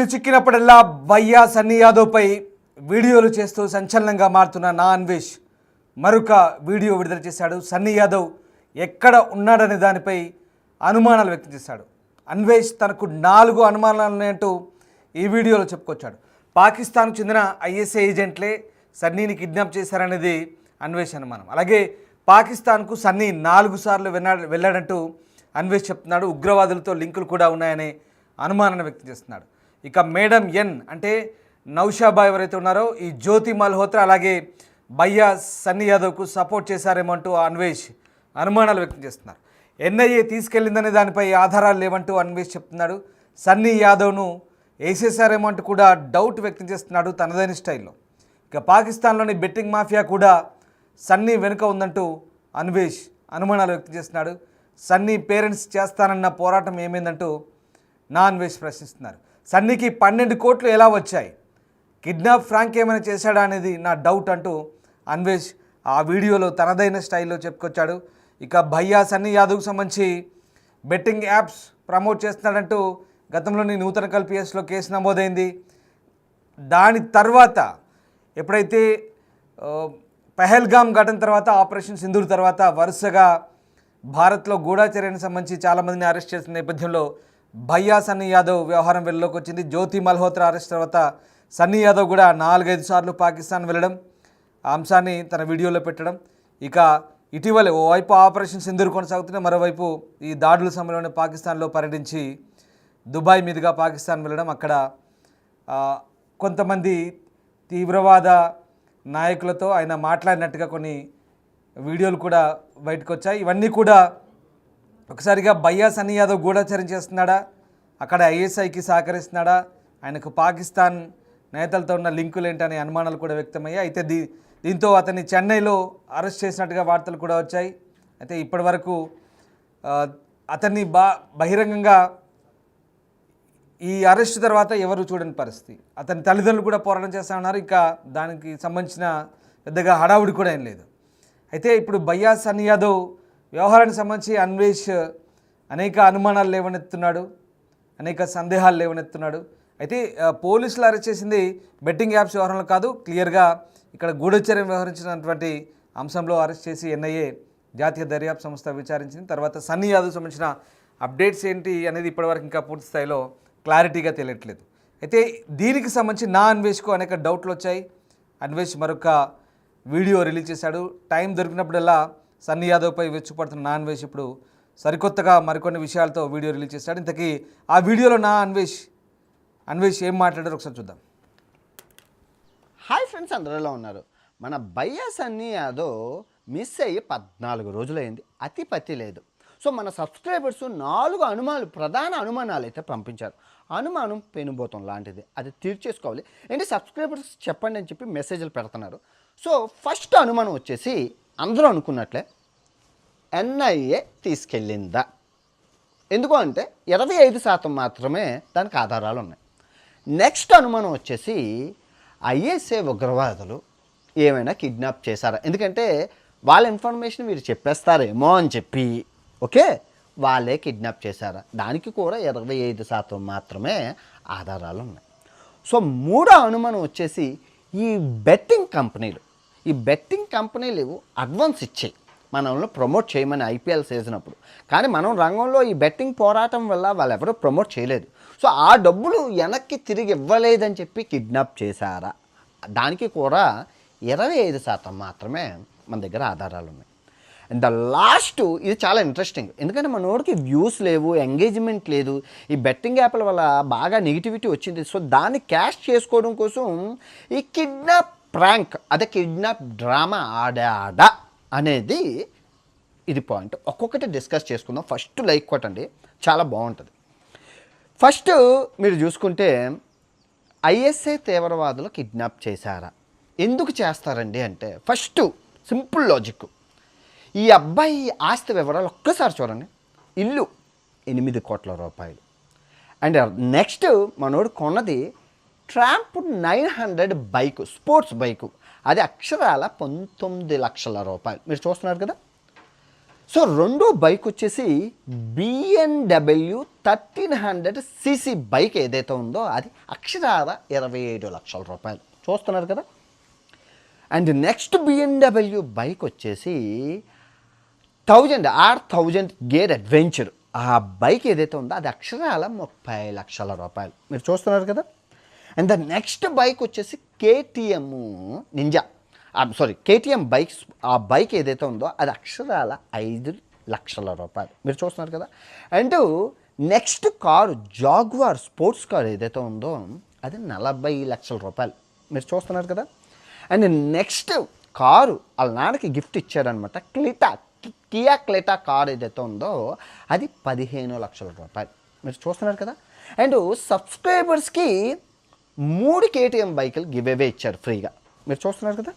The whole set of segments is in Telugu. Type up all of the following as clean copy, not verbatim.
వీలు చిక్కినప్పుడల్లా భయ్యా సన్నీ యాదవ్పై వీడియోలు చేస్తూ సంచలనంగా మారుతున్న నా అన్వేష్ మరొక వీడియో విడుదల చేశాడు. సన్నీ యాదవ్ ఎక్కడ ఉన్నాడనే దానిపై అనుమానాలు వ్యక్తం చేశాడు. అన్వేష్ తనకు 4 అనుమానాలు ఉన్నాయంటూ ఈ వీడియోలో చెప్పుకొచ్చాడు. పాకిస్తాన్కు చెందిన ఐఎస్ఐ ఏజెంట్లే సన్నీని కిడ్నాప్ చేశారనేది అన్వేష్ అనుమానం. అలాగే పాకిస్తాన్కు సన్నీ 4 సార్లు వెళ్ళాడంటూ అన్వేష్ చెప్తున్నాడు. ఉగ్రవాదులతో లింకులు కూడా ఉన్నాయనే అనుమానాన్ని వ్యక్తం చేస్తున్నాడు. ఇక మేడం ఎన్ అంటే నౌషాబా ఎవరైతే ఉన్నారో ఈ జ్యోతి మల్హోత్రా అలాగే భయ్యా సన్నీ యాదవ్కు సపోర్ట్ చేశారేమో అంటూ అన్వేష్ అనుమానాలు వ్యక్తం చేస్తున్నారు. ఎన్ఐఏ తీసుకెళ్లిందనే దానిపై ఆధారాలు లేవంటూ అన్వేష్ చెప్తున్నాడు. సన్నీ యాదవ్ను వేసేసారేమో అంటూ కూడా డౌట్ వ్యక్తం చేస్తున్నాడు తనదైన స్టైల్లో. ఇక పాకిస్తాన్లోని బెట్టింగ్ మాఫియా కూడా సన్నీ వెనుక ఉందంటూ అన్వేష్ అనుమానాలు వ్యక్తం చేస్తున్నాడు. సన్నీ పేరెంట్స్ చేస్తానన్న పోరాటం ఏమైందంటూ నా అన్వేష్ ప్రశ్నిస్తున్నారు. సన్నీకి 12 కోట్లు ఎలా వచ్చాయి, కిడ్నాప్ ఫ్రాంక్ ఏమైనా చేశాడా అనేది నా డౌట్ అంటూ అన్వేష్ ఆ వీడియోలో తనదైన స్టైల్లో చెప్పుకొచ్చాడు. ఇక భయ్యా సన్నీ యాదవ్కి సంబంధించి బెట్టింగ్ యాప్స్ ప్రమోట్ చేస్తున్నాడంటూ గతంలోని నూతన కల్పిఎస్లో కేసు నమోదైంది. దాని తర్వాత ఎప్పుడైతే పెహల్గామ్ ఘటన తర్వాత ఆపరేషన్ సింధూర్ తర్వాత వరుసగా భారత్లో గూఢచర్యకు సంబంధించి చాలామందిని అరెస్ట్ చేసిన నేపథ్యంలో భయ్యా సన్నీ యాదవ్ వ్యవహారం వెలుగులోకి వచ్చింది. జ్యోతి మల్హోత్రా అరెస్ట్ తర్వాత సన్నీ యాదవ్ కూడా 4-5 సార్లు పాకిస్తాన్ వెళ్ళడం, ఆ అంశాన్ని తన వీడియోలో పెట్టడం. ఇక ఇటీవలే ఓవైపు ఆపరేషన్ సింధూర్ కొనసాగుతున్న, మరోవైపు ఈ దాడుల సమయంలోనే పాకిస్తాన్లో పర్యటించి దుబాయ్ మీదుగా పాకిస్తాన్ వెళ్ళడం, అక్కడ కొంతమంది తీవ్రవాద నాయకులతో ఆయన మాట్లాడినట్టుగా కొన్ని వీడియోలు కూడా బయటకు వచ్చాయి. ఇవన్నీ కూడా ఒకసారిగా భయ్యా సన్నీ యాదవ్ గూఢచర్యం చేస్తున్నాడా, అక్కడ ఐఎస్ఐకి సహకరిస్తున్నాడా, ఆయనకు పాకిస్తాన్ నేతలతో ఉన్న లింకులు ఏంటనే అనుమానాలు కూడా వ్యక్తమయ్యాయి. అయితే దీంతో అతన్ని చెన్నైలో అరెస్ట్ చేసినట్టుగా వార్తలు కూడా వచ్చాయి. అయితే ఇప్పటి వరకు అతన్ని బహిరంగంగా ఈ అరెస్ట్ తర్వాత ఎవరు చూడని పరిస్థితి. అతని తల్లిదండ్రులు కూడా పోరాటం చేస్తామన్నారు. ఇంకా దానికి సంబంధించిన పెద్దగా హడావుడి కూడా ఏం లేదు. అయితే ఇప్పుడు భయ్యా సన్నీ యాదవ్ వ్యవహారానికి సంబంధించి అన్వేష్ అనేక అనుమానాలు లేవనెత్తున్నాడు, అనేక సందేహాలు లేవనెత్తున్నాడు. అయితే పోలీసులు అరెస్ట్ చేసింది బెట్టింగ్ యాప్స్ వ్యవహారంలో కాదు, క్లియర్గా ఇక్కడ గూఢచర్యం వ్యవహరించినటువంటి అంశంలో అరెస్ట్ చేసి ఎన్ఐఏ జాతీయ దర్యాప్తు సంస్థ విచారించింది. తర్వాత సన్నీ యాదవ్ సంబంధించిన అప్డేట్స్ ఏంటి అనేది ఇప్పటివరకు ఇంకా పూర్తి స్థాయిలో క్లారిటీగా తెలియట్లేదు. అయితే దీనికి సంబంధించి నా అన్వేష్కు అనేక డౌట్లు వచ్చాయి. అన్వేష్ మరొక వీడియో రిలీజ్ చేశాడు. టైం దొరికినప్పుడల్లా సన్నీ యాదవ్పై వెచ్చుపడుతున్న నా అన్వేష్ ఇప్పుడు సరికొత్తగా మరికొన్ని విషయాలతో వీడియో రిలీజ్ చేశాడు. ఇంతకీ ఆ వీడియోలో నా అన్వేష్ ఏం మాట్లాడారో ఒకసారి చూద్దాం. హాయ్ ఫ్రెండ్స్, అందరూ ఎలా ఉన్నారు? మన భయ్యా సన్నీ యాదవ్ మిస్ అయ్యి 14 రోజులైంది, అతిపతి లేదు. సో మన సబ్స్క్రైబర్స్ 4 ప్రధాన అనుమానాలు అయితే పంపించారు. అనుమానం పెనుబోతం లాంటిది, అది తీర్చేసుకోవాలి. ఏంటి సబ్స్క్రైబర్స్ చెప్పండి అని చెప్పి మెసేజ్లు పెడుతున్నారు. సో ఫస్ట్ అనుమానం వచ్చేసి అందరూ అనుకున్నట్లే ఎన్ఐఏ తీసుకెళ్ళిందా? ఎందుకు అంటే 25% మాత్రమే దానికి ఆధారాలు ఉన్నాయి. నెక్స్ట్ అనుమానం వచ్చేసి ఐఎస్ఐ ఉగ్రవాదులు ఏమైనా కిడ్నాప్ చేశారా? ఎందుకంటే వాళ్ళ ఇన్ఫర్మేషన్ వీరు చెప్పేస్తారేమో అని చెప్పి ఓకే వాళ్ళే కిడ్నాప్ చేశారా? దానికి కూడా 25% మాత్రమే ఆధారాలు ఉన్నాయి. సో మూడో అనుమానం వచ్చేసి ఈ బెట్టింగ్ కంపెనీలు అడ్వాన్స్ ఇచ్చాయి మనల్ని ప్రమోట్ చేయమని ఐపీఎల్ సీజన్ అప్పుడు. కానీ మనం రంగంలో ఈ బెట్టింగ్ పోరాటం వల్ల వాళ్ళు ఎవరూ ప్రమోట్ చేయలేదు. సో ఆ డబ్బులు వెనక్కి తిరిగి ఇవ్వలేదని చెప్పి కిడ్నాప్ చేశారా? దానికి కూడా 25% మాత్రమే మన దగ్గర ఆధారాలు ఉన్నాయి. అండ్ ద లాస్ట్ ఇది చాలా ఇంట్రెస్టింగ్, ఎందుకంటే మనోడికి వ్యూస్ లేవు, ఎంగేజ్మెంట్ లేదు, ఈ బెట్టింగ్ యాప్ల వల్ల బాగా నెగిటివిటీ వచ్చింది. సో దాన్ని క్యాష్ చేసుకోవడం కోసం ఈ కిడ్నాప్ ప్రాంక్, అదే కిడ్నాప్ డ్రామా ఆడా అనేది ఇది పాయింట్. ఒక్కొక్కటి డిస్కస్ చేసుకుందాం. ఫస్ట్ లైక్ కొట్టండి, చాలా బాగుంటుంది. ఫస్ట్ మీరు చూసుకుంటే ఐఎస్ఐ తీవ్రవాదులు కిడ్నాప్ చేశారా? ఎందుకు చేస్తారండి అంటే ఫస్ట్ సింపుల్ లాజిక్. ఈ అబ్బాయి ఆస్తి వివరాలు ఒక్కసారి చూడండి. ఇల్లు 8 కోట్ల రూపాయలు. అండ్ నెక్స్ట్ మనోడు కొన్నది ట్రాంప్ 900 బైకు, స్పోర్ట్స్ బైకు, అది అక్షరాల 19 లక్షల రూపాయలు. మీరు చూస్తున్నారు కదా. సో రెండో బైక్ వచ్చేసి BMW 1300 cc బైక్ ఏదైతే ఉందో అది అక్షరాల 27 లక్షల రూపాయలు చూస్తున్నారు కదా. అండ్ నెక్స్ట్ BMW బైక్ వచ్చేసి 1000 గేర్ అడ్వెంచర్. ఆ బైక్ ఏదైతే ఉందో అది అక్షరాల 30 లక్షల రూపాయలు మీరు చూస్తున్నారు కదా. అండ్ ద నెక్స్ట్ బైక్ వచ్చేసి KTM నింజా, KTM బైక్స్. ఆ బైక్ ఏదైతే ఉందో అది అక్షరాల 5 లక్షల రూపాయలు మీరు చూస్తున్నారు కదా. And next car jaguar sports car ఏదైతే ఉందో అది 40 లక్షల రూపాయలు మీరు చూస్తున్నారు కదా. అండ్ నెక్స్ట్ కారు వాళ్ళ నాన్నకి గిఫ్ట్ ఇచ్చారనమాట, కియా క్లెటా కార్ ఏదైతే ఉందో అది 15 లక్షల రూపాయలు మీరు చూస్తున్నారు కదా. అండ్ సబ్స్క్రైబర్స్కి 3 KTM బైకులు గివ్ అవే ఇచ్చారు ఫ్రీగా మీరు చూస్తున్నారు కదా.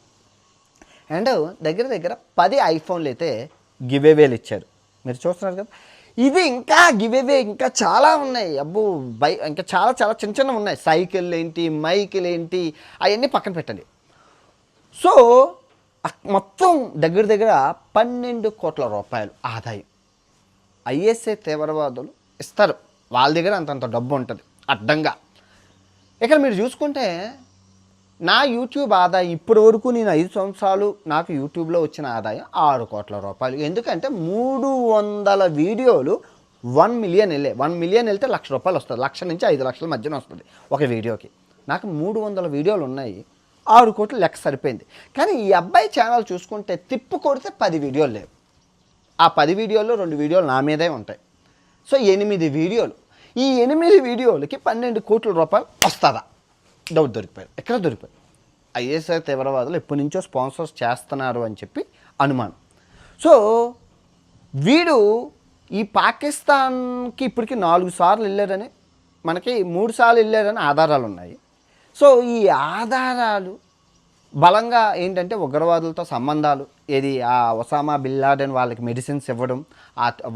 అండ్ దగ్గర 10 ఐఫోన్లు అయితే గివ్ అవేలు ఇచ్చారు మీరు చూస్తున్నారు కదా. ఇది ఇంకా గివ్ అవే ఇంకా చాలా ఉన్నాయి. అబ్బో ఇంకా చాలా చిన్న ఉన్నాయి. సైకిల్ ఏంటి, మైకిల్ ఏంటి, అవన్నీ పక్కన పెట్టండి. సో మొత్తం దగ్గర 12 కోట్ల రూపాయలు ఆదాయం ISI తీవ్రవాదులు ఇస్తారు. వాళ్ళ దగ్గర అంతంత డబ్బు ఉంటుంది అడ్డంగా. ఇక్కడ మీరు చూసుకుంటే నా యూట్యూబ్ ఆదాయం ఇప్పటి వరకు నేను 5 సంవత్సరాలు నాకు యూట్యూబ్లో వచ్చిన ఆదాయం 6 కోట్ల రూపాయలు. ఎందుకంటే 300 వీడియోలు 1 మిలియన్ వెళ్ళాయి. 1 మిలియన్ వెళ్తే 1 లక్ష రూపాయలు వస్తుంది. 1 లక్ష నుంచి 5 లక్షల మధ్యన వస్తుంది ఒక వీడియోకి. నాకు 300 వీడియోలు ఉన్నాయి, 6 కోట్లు లెక్క సరిపోయింది. కానీ ఈ అబ్బాయి ఛానల్ చూసుకుంటే తిప్పు కొడితే 10 వీడియోలు లేవు. ఆ 10 వీడియోల్లో 2 వీడియోలు నా మీదే ఉంటాయి. సో 8 వీడియోలు. ఈ 8 వీడియోలకి 12 కోట్ల రూపాయలు వస్తుందా? డౌట్ దొరికిపోయారు. ఎక్కడ దొరికిపోయారు? ISI తీవ్రవాదులు ఎప్పటి నుంచో స్పాన్సర్స్ చేస్తున్నారు అని చెప్పి అనుమానం. సో వీడు ఈ పాకిస్తాన్కి ఇప్పటికి 4 సార్లు వెళ్ళారని, మనకి 3 సార్లు వెళ్ళారని ఆధారాలు ఉన్నాయి. సో ఈ ఆధారాలు బలంగా ఏంటంటే ఉగ్రవాదులతో సంబంధాలు, ఏది ఆ ఒసామా బిన్ లాడెన్ వాళ్ళకి మెడిసిన్స్ ఇవ్వడం,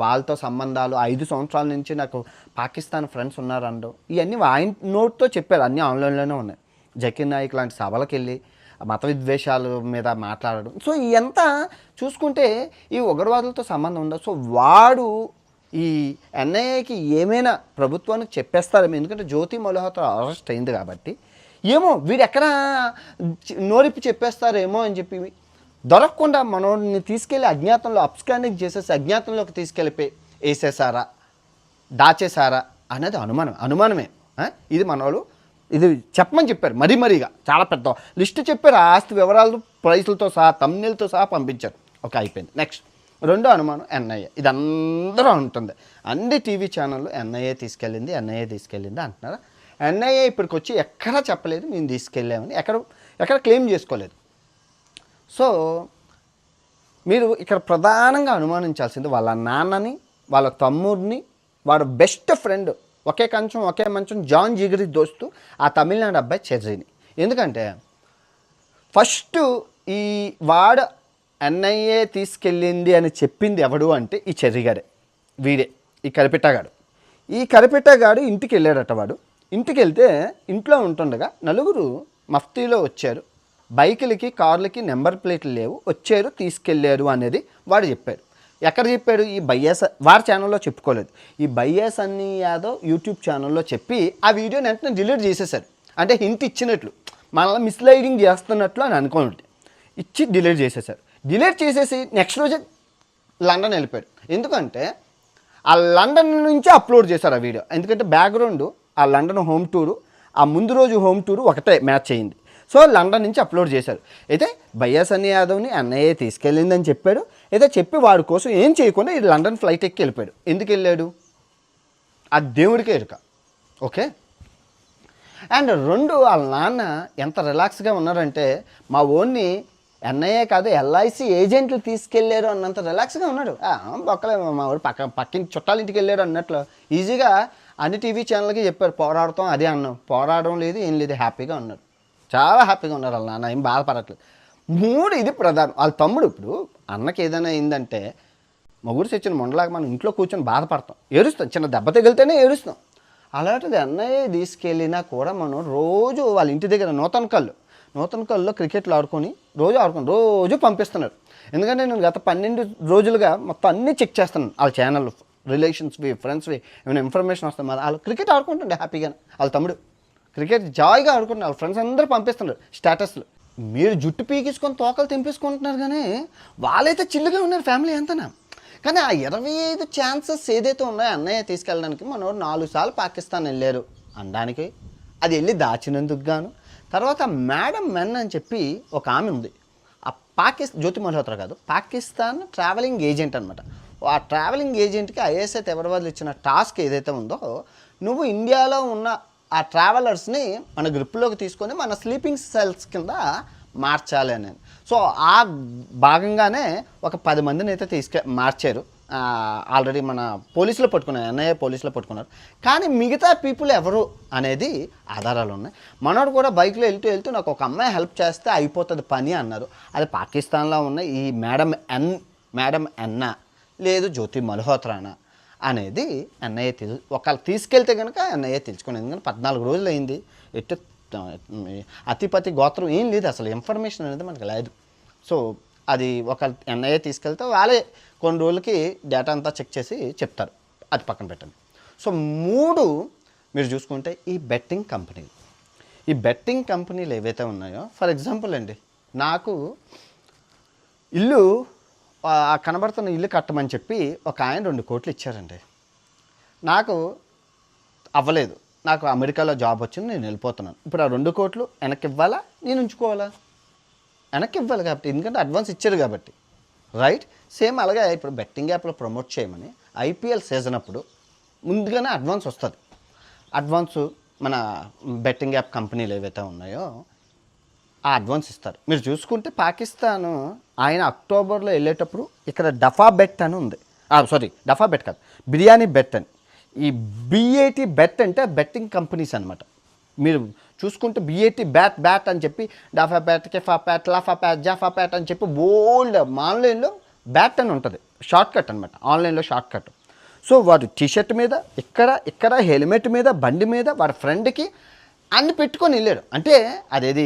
వాళ్ళతో సంబంధాలు, 5 సంవత్సరాల నుంచి నాకు పాకిస్తాన్ ఫ్రెండ్స్ ఉన్నారనడం, ఇవన్నీ ఆయన నోట్తో చెప్పారు. అన్నీ ఆన్లైన్లోనే ఉన్నాయి. జకీర్ నాయక్ లాంటి సభలకు వెళ్ళి మత విద్వేషాల మీద మాట్లాడడం. సో ఇదంతా చూసుకుంటే ఈ ఉగ్రవాదులతో సంబంధం ఉందా? సో వాడు ఈ NIAకి ఏమైనా ప్రభుత్వానికి చెప్పేస్తారేమో, ఎందుకంటే జ్యోతి మల్హోత్రా అరెస్ట్ అయింది కాబట్టి. ఏమో వీడు ఎక్కడ నోరిప్పి చెప్పేస్తారేమో అని చెప్పి దొరకకుండా మనోడిని తీసుకెళ్ళి అజ్ఞాతంలో అప్స్కాండింగ్ చేసేసి అజ్ఞాతంలోకి తీసుకెళ్ళిపోయి వేసేసారా, దాచేసారా అనేది అనుమానమే. ఇది మనోళ్ళు ఇది చెప్పమని చెప్పారు. మరీగా చాలా పెద్ద లిస్టు చెప్పారు. ఆస్తి వివరాలు, ప్రైసులతో సహా, తమ్నెల్తో సహా పంపించారు. ఓకే, అయిపోయింది. నెక్స్ట్ రెండో అనుమానం NIA. ఇది అందరూ ఉంటుంది. అన్ని టీవీ ఛానళ్ళు NIA తీసుకెళ్ళింది అంటున్నారు. NIA ఇప్పటికి వచ్చి ఎక్కడా చెప్పలేదు మేము తీసుకెళ్ళామని, ఎక్కడ క్లెయిమ్ చేసుకోలేదు. సో మీరు ఇక్కడ ప్రధానంగా అనుమానించాల్సింది వాళ్ళ నాన్నని, వాళ్ళ తమ్ముడిని, వాడు బెస్ట్ ఫ్రెండ్, ఒకే కంచం ఒకే మంచం, జాన్ జిగరి దోస్తు ఆ తమిళనాడు అబ్బాయి చెర్రీని. ఎందుకంటే ఫస్ట్ ఈ వాడు NIA తీసుకెళ్ళింది అని చెప్పింది ఎవడు అంటే ఈ చెర్రీగాడే, వీడే, ఈ కరిపెట్టగాడు ఇంటికి వెళ్ళాడట. వాడు ఇంటికి వెళ్తే ఇంట్లో ఉంటుండగా 4 మఫ్తీలో వచ్చారు. బైకులకి, కార్లకి నెంబర్ ప్లేట్లు లేవు, వచ్చారు, తీసుకెళ్ళారు అనేది వాడు చెప్పాడు. ఎక్కడ చెప్పాడు? ఈ బయ్యాస్ వారి ఛానల్లో చెప్పుకోలేదు. ఈ బయ్యాస్ అన్ని యాదవ్ యూట్యూబ్ ఛానల్లో చెప్పి ఆ వీడియోని వెంటనే డిలీట్ చేసేసారు. అంటే హింట్ ఇచ్చినట్లు, మనల్ని మిస్లైడింగ్ చేస్తున్నట్లు అని అనుకోండి, ఇచ్చి డిలీట్ చేసేసారు. డిలీట్ చేసేసి నెక్స్ట్ రోజే లండన్ వెళ్ళిపోయాడు. ఎందుకంటే ఆ లండన్ నుంచి అప్లోడ్ చేశారు ఆ వీడియో. ఎందుకంటే బ్యాక్గ్రౌండ్ ఆ లండన్ హోమ్ టూరు, ఆ ముందు రోజు హోమ్ టూరు ఒకటే మ్యాచ్ అయింది. సో లండన్ నుంచి అప్లోడ్ చేశారు. అయితే బయ్యాస్ అన్ని యాదవ్ని NIA తీసుకెళ్ళిందని చెప్పాడు. అయితే చెప్పి వాడి కోసం ఏం చేయకుండా ఈ లండన్ ఫ్లైట్ ఎక్కి వెళ్ళిపోయాడు. ఎందుకు వెళ్ళాడు? ఆ దేవుడికే ఎరుక. ఓకే. అండ్ 2 వాళ్ళ నాన్న ఎంత రిలాక్స్గా ఉన్నారంటే, మా ఓన్ని NIA కాదు LIC ఏజెంట్లు తీసుకెళ్ళారు అన్నంత రిలాక్స్గా ఉన్నాడు. ఒక్కలే మా వాడు పక్కింటి చుట్టాలింటికి వెళ్ళాడు అన్నట్లు ఈజీగా అన్ని టీవీ ఛానల్కి చెప్పారు. పోరాడతాం అదే అన్నాం, పోరాడడం లేదు, ఏం లేదు, హ్యాపీగా ఉన్నారు, చాలా హ్యాపీగా ఉన్నారు. వాళ్ళ నాన్న ఏం బాధపడట్లేదు. 3 ఇది ప్రధానం. వాళ్ళ తమ్ముడు ఇప్పుడు అన్నకి ఏదైనా అయిందంటే మొగుడు తెచ్చిన మొండలాగా మనం ఇంట్లో కూర్చొని బాధపడతాం, ఏడుస్తాం, చిన్న దెబ్బ తగిలితేనే ఏడుస్తాం. అలాంటిది NIA తీసుకెళ్ళినా కూడా మనం రోజు వాళ్ళ ఇంటి దగ్గర నూతన కల్లో క్రికెట్లు ఆడుకొని రోజు పంపిస్తున్నారు. ఎందుకంటే నేను గత 12 రోజులుగా మొత్తం అన్నీ చెక్ చేస్తున్నాను వాళ్ళ ఛానల్ రిలేషన్స్వి ఫ్రెండ్స్వి ఏమైనా ఇన్ఫర్మేషన్ వస్తుంది వాళ్ళు క్రికెట్ ఆడుకుంటుండే హ్యాపీగా. వాళ్ళ తమ్ముడు క్రికెట్ జాయిగా ఆడుకుంటున్నారు, వాళ్ళ ఫ్రెండ్స్ అందరూ పంపిస్తున్నారు స్టేటస్లు. మీరు జుట్టు పీకించుకొని తోకలు తెంపేసుకుంటున్నారు, కానీ వాళ్ళైతే చిల్లుగా ఉన్నారు ఫ్యామిలీ అంతనా. కానీ ఆ 25 ఛాన్సెస్ ఏదైతే ఉన్నాయో అన్నయ్య తీసుకెళ్ళడానికి, మనోడు 4 సార్లు పాకిస్తాన్ వెళ్ళారు అనడానికి, అది వెళ్ళి దాచినందుకు గాను. తర్వాత మేడం మెన్ అని చెప్పి ఒక ఆమె ఉంది, ఆ జ్యోతి మల్హోత్రా కాదు, పాకిస్తాన్ ట్రావెలింగ్ ఏజెంట్ అనమాట. ఆ ట్రావెలింగ్ ఏజెంట్కి ఐఎస్ఐ ఎవరి ఇచ్చిన టాస్క్ ఏదైతే ఉందో, నువ్వు ఇండియాలో ఉన్న ఆ ట్రావెలర్స్ని మన గ్రిప్లోకి తీసుకొని మన స్లీపింగ్ సెల్స్ కింద మార్చాలి అని. సో ఆ భాగంగానే ఒక 10 మందిని అయితే మార్చారు. ఆల్రెడీ మన పోలీసులు పట్టుకున్నారు, ఎన్ఐఏ పోలీసులు పట్టుకున్నారు. కానీ మిగతా పీపుల్ ఎవరు అనేది ఆధారాలు ఉన్నాయి. మనోడు కూడా బైక్లో వెళ్తూ నాకు ఒక అమ్మాయి హెల్ప్ చేస్తే అయిపోతుంది పని అన్నారు. అది పాకిస్తాన్లో ఉన్న ఈ మేడం ఎన్నా లేదు జ్యోతి మల్హోత్రానా అనేది ఎన్ఐఏ ఒకళ్ళు తీసుకెళ్తే కనుక ఎన్ఐఏ తెలుసుకునేది. ఎందుకంటే 14 రోజులు అయింది, ఎట్టు అతిపతి గోత్రం ఏం లేదు, అసలు ఇన్ఫర్మేషన్ అనేది మనకు లేదు. సో అది ఒక ఎన్ఐఏ తీసుకెళ్తే వాళ్ళే కొన్ని రోజులకి డేటా అంతా చెక్ చేసి చెప్తారు, అది పక్కన పెట్టండి. సో 3 మీరు చూసుకుంటే ఈ బెట్టింగ్ కంపెనీలు ఏవైతే ఉన్నాయో, ఫర్ ఎగ్జాంపుల్ అండి, నాకు ఇల్లు కనబడుతున్న ఇల్లు కట్టమని చెప్పి ఒక ఆయన 2 కోట్లు ఇచ్చారండి. నాకు అవ్వలేదు, నాకు అమెరికాలో జాబ్ వచ్చింది, నేను వెళ్ళిపోతున్నాను. ఇప్పుడు ఆ 2 కోట్లు వెనక్కి ఇవ్వాలా, నేను ఉంచుకోవాలా? వెనక్కి ఇవ్వాలి కాబట్టి, ఎందుకంటే అడ్వాన్స్ ఇచ్చారు కాబట్టి, రైట్. సేమ్ అలాగే ఇప్పుడు బెట్టింగ్ యాప్లో ప్రమోట్ చేయమని ఐపీఎల్ సీజన్ అప్పుడు ముందుగానే అడ్వాన్స్ వస్తుంది. అడ్వాన్సు మన బెట్టింగ్ యాప్ కంపెనీలు ఏవైతే ఉన్నాయో ఆ అడ్వాన్స్ ఇస్తారు. మీరు చూసుకుంటే పాకిస్తాను ఆయన అక్టోబర్లో వెళ్ళేటప్పుడు ఇక్కడ డఫా బెట్ అని ఉంది, డఫా బెట్ కాదు, బిర్యానీ బెట్ అని. ఈ బిఏటి బెట్ అంటే బెట్టింగ్ కంపెనీస్ అనమాట. మీరు చూసుకుంటే బిఏటి బ్యాట్ అని చెప్పి డఫా bat, Kepha bat, లఫా bat, Jaffa bat అని చెప్పి బోల్డ్ ఆన్లైన్లో బ్యాట్ అని ఉంటుంది, షార్ట్ కట్ అనమాట, ఆన్లైన్లో షార్ట్ కట్. సో వాడు టీషర్ట్ మీద ఇక్కడ హెల్మెట్ మీద బండి మీద వాడి ఫ్రెండ్కి అన్ని పెట్టుకొని వెళ్ళాడు. అంటే అదేది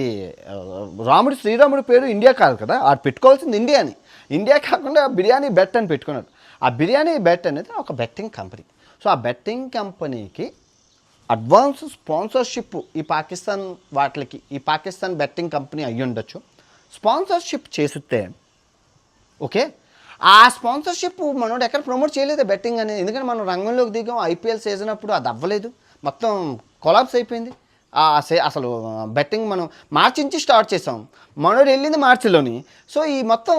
శ్రీరాముడి పేరు ఇండియా కాదు కదా, ఆడు పెట్టుకోవాల్సింది ఇండియా కాకుండా బిర్యానీ బెట్ అని పెట్టుకున్నాడు. ఆ బిర్యానీ బెట్ అనేది ఒక బెట్టింగ్ కంపెనీ. సో ఆ బెట్టింగ్ కంపెనీకి అడ్వాన్స్ స్పాన్సర్షిప్ ఈ పాకిస్తాన్ బెట్టింగ్ కంపెనీ అయ్యి ఉండొచ్చు, స్పాన్సర్షిప్ చేస్తే ఓకే. ఆ స్పాన్సర్షిప్ మనోడు ఎక్కడ ప్రమోట్ చేయలేదు బెట్టింగ్ అనేది. ఎందుకంటే మనం రంగంలోకి దిగాం, ఐపీఎల్ సీజన్ అప్పుడు అది అవ్వలేదు, మొత్తం కొలాప్స్ అయిపోయింది. అసలు బెట్టింగ్ మనం మార్చి నుంచి స్టార్ట్ చేసాం, మనోడు వెళ్ళింది మార్చిలోని. సో ఈ మొత్తం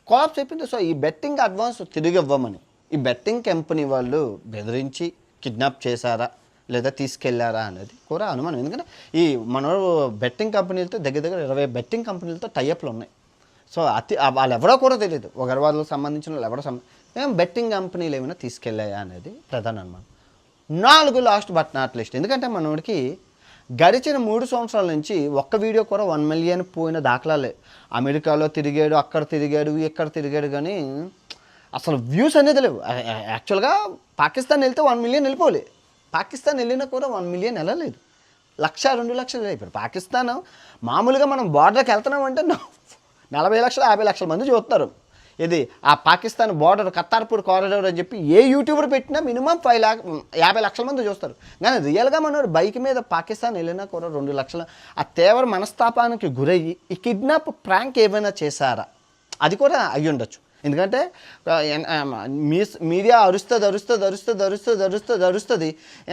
కొలాప్స్ అయిపోయింది. సో ఈ బెట్టింగ్ అడ్వాన్స్ తిరిగి ఇవ్వమని ఈ బెట్టింగ్ కంపెనీ వాళ్ళు బెదిరించి కిడ్నాప్ చేశారా లేదా తీసుకెళ్లారా అనేది కూడా అనుమానం. ఎందుకంటే ఈ మనోడు బెట్టింగ్ కంపెనీలతో దగ్గర 20 బెట్టింగ్ కంపెనీలతో టైఅప్లు ఉన్నాయి. సో వాళ్ళు ఎవరో కూడా తెలియదు, ఉగ్రవాదులకు సంబంధించిన వాళ్ళు ఎవరో బెట్టింగ్ కంపెనీలు ఏమైనా తీసుకెళ్ళాయా అనేది ప్రధాన అనుమానం. 4 లాస్ట్ బట్ నాట్ లిస్ట్. ఎందుకంటే మనోడికి గడిచిన 3 సంవత్సరాల నుంచి ఒక్క వీడియో కూడా 1 మిలియన్ పోయిన దాఖలాలే. అమెరికాలో తిరిగాడు, అక్కడ తిరిగాడు, ఇక్కడ తిరిగాడు, కానీ అసలు వ్యూస్ అనేది లేవు. యాక్చువల్గా పాకిస్తాన్ వెళ్తే 1 మిలియన్ వెళ్ళిపోలే, పాకిస్తాన్ వెళ్ళినా కూడా 1 మిలియన్ వెళ్ళలేదు, 1-2 లక్షలు ఇప్పుడు పాకిస్తాన్. మామూలుగా మనం బార్డర్కి వెళ్తున్నామంటే 40 లక్షలు 50 లక్షల మంది చూస్తారు. ఇది ఆ పాకిస్తాన్ బార్డర్ కత్తార్పూర్ కారిడార్ అని చెప్పి ఏ యూట్యూబర్ పెట్టినా మినిమం 50 లక్షల మంది చూస్తారు. కానీ రియల్గా మనోడు బైక్ మీద పాకిస్తాన్ వెళ్ళినా కూడా 2 లక్షలు. ఆ తీవ్ర మనస్తాపానికి గురయ్యి ఈ కిడ్నాప్ ప్రాంక్ ఏమైనా చేశారా అది కూడా అయ్యి ఉండొచ్చు. ఎందుకంటే మీడియా అరుస్తుంది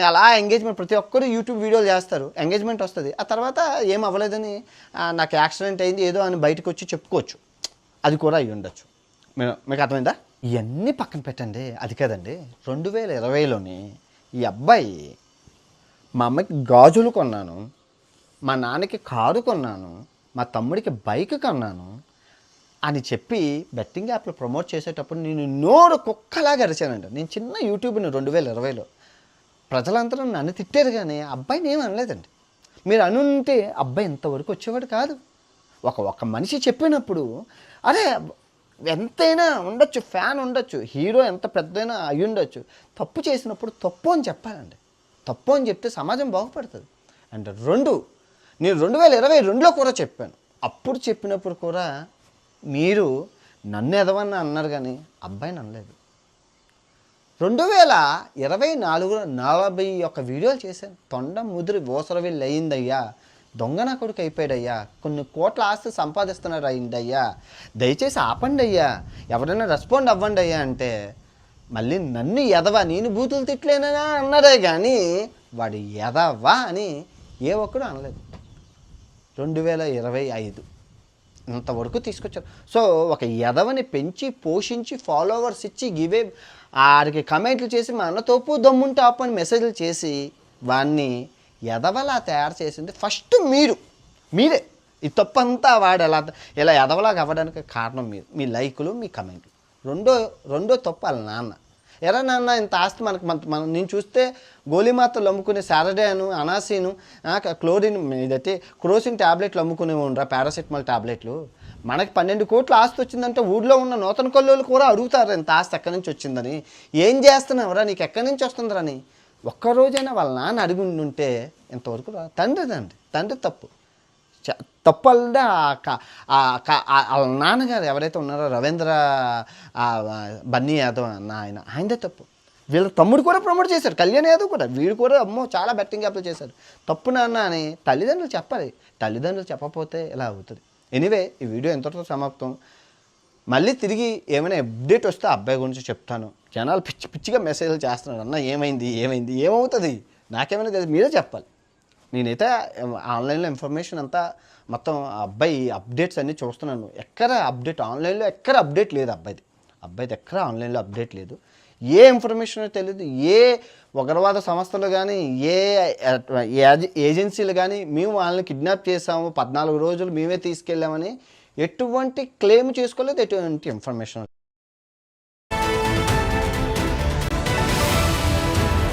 అలా ఎంగేజ్మెంట్, ప్రతి ఒక్కరు యూట్యూబ్ వీడియోలు చేస్తారు, ఎంగేజ్మెంట్ వస్తుంది. ఆ తర్వాత ఏం అవ్వలేదని నాకు యాక్సిడెంట్ అయింది ఏదో అని బయటకు వచ్చి చెప్పుకోవచ్చు, అది కూడా అయ్యి ఉండొచ్చు. మీకు అర్థమైందా? ఇవన్నీ పక్కన పెట్టండి, అది కదండి 2020లోని ఈ అబ్బాయి మా అమ్మకి గాజులు కొన్నాను, మా నాన్నకి కారు కొన్నాను, మా తమ్ముడికి బైక్ కొన్నాను అని చెప్పి బెట్టింగ్ యాప్లో ప్రమోట్ చేసేటప్పుడు నేను నోరు కుక్కలాగా అరిచానండి. నేను చిన్న యూట్యూబ్ని 2020లో ప్రజలందరూ నన్ను తిట్టారు, కానీ అబ్బాయిని ఏమి అనలేదండి. మీరు అనుంటే అబ్బాయి ఇంతవరకు వచ్చేవాడు కాదు. ఒక మనిషి చెప్పినప్పుడు అరే ఎంతైనా ఉండొచ్చు, ఫ్యాన్ ఉండొచ్చు, హీరో ఎంత పెద్దైనా అయి ఉండొచ్చు, తప్పు చేసినప్పుడు తప్పు అని చెప్పాలండి. తప్పు అని చెప్తే సమాజం బాగుపడుతుంది. అండ్ 2 నేను 2022లో కూడా చెప్పాను. అప్పుడు చెప్పినప్పుడు కూడా మీరు నన్ను ఎదవన్నా అన్నారు, కానీ అబ్బాయిని అనలేదు. 2024లో 41 వీడియోలు చేశాను. తొండ ముదిరి ఓసరవిల్లు అయిందయ్యా, దొంగ నా కొడుకు అయిపోయాడయ్యా, కొన్ని కోట్ల ఆస్తి సంపాదిస్తున్నాడు అయిందయ్యా, దయచేసి ఆపండి అయ్యా, ఎవరైనా రెస్పాండ్ అవ్వండి అయ్యా అంటే మళ్ళీ నన్ను ఎదవా, నేను బూతులు తిట్లేనా అన్నాడే కానీ వాడు ఎదవా అని ఏ ఒక్కడు అనలేదు. 2025 ఇంతవరకు తీసుకొచ్చారు. సో ఒక ఎదవని పెంచి పోషించి ఫాలోవర్స్ ఇచ్చి గివే ఆడికి కమెంట్లు చేసి మా అన్న తోపు దమ్ముంటే ఆపు అని మెసేజ్లు చేసి వాడిని ఎదవలా తయారు చేసింది ఫస్ట్ మీరే. ఈ తప్పంతా వాడు ఇలా ఎదవలాగా అవ్వడానికి కారణం మీరు, మీ లైకులు, మీ కమెంట్లు. రెండో తప్పు వాళ్ళ నాన్న. ఎరా నాన్న ఇంత ఆస్తి మనం నేను చూస్తే గోళీమాత్రలు అమ్ముకునే సారడేను, అనాసీను, క్లోరిన్ ఇదైతే క్రోసిన్ ట్యాబ్లెట్లు అమ్ముకునే ఉండరా, పారాసిటమాల్ ట్యాబ్లెట్లు. మనకి 12 కోట్ల ఆస్తి వచ్చిందంటే ఊళ్ళో ఉన్న నూతన కొల్లోళ్ళు కూడా అడుగుతారు ఇంత ఆస్తి ఎక్కడి నుంచి వచ్చిందని. ఏం చేస్తున్నావురా, నీకు ఎక్కడి నుంచి వస్తుందిరా. ఒక్కరోజైనా వాళ్ళ నాన్న అడిగి ఉంటే ఇంతవరకు తండ్రి తప్పు వల్ల వాళ్ళ నాన్నగారు ఎవరైతే ఉన్నారో రవీంద్ర బన్నీ యాదవ్ ఆయనదే తప్పు. వీళ్ళ తమ్ముడు కూడా ప్రమోట్ చేశారు, కళ్యాణ్ యాదవ్ కూడా. వీడు కూడా అమ్మో చాలా బెట్టింగ్ యాప్లు చేశారు. తప్పు నాన్న అని తల్లిదండ్రులు చెప్పాలి. తల్లిదండ్రులు చెప్పకపోతే ఇలా అవుతుంది. ఎనీవే ఈ వీడియో ఎంతటితో సమాప్తం. మళ్ళీ తిరిగి ఏమైనా అప్డేట్ వస్తే అబ్బాయి గురించి చెప్తాను. జనాలు పిచ్చిగా మెసేజ్లు చేస్తున్నారు, అన్న ఏమైంది ఏమవుతుంది నాకేమైనా తెలియదు, మీరే చెప్పాలి. నేనైతే ఆన్లైన్లో ఇన్ఫర్మేషన్ అంతా మొత్తం అబ్బాయి అప్డేట్స్ అన్నీ చూస్తున్నాను. ఎక్కడ అప్డేట్ ఆన్లైన్లో ఎక్కడ అప్డేట్ లేదు అబ్బాయిది ఎక్కడ ఆన్లైన్లో అప్డేట్ లేదు. ఏ ఇన్ఫర్మేషన్ తెలియదు. ఏ ఉగ్రవాద సంస్థలు కానీ ఏ ఏజెన్సీలు కానీ మేము వాళ్ళని కిడ్నాప్ చేసాము 14 రోజులు మేమే తీసుకెళ్ళామని ఎటువంటి క్లెయిమ్ చేసుకోలేదు, ఎటువంటి ఇన్ఫర్మేషన్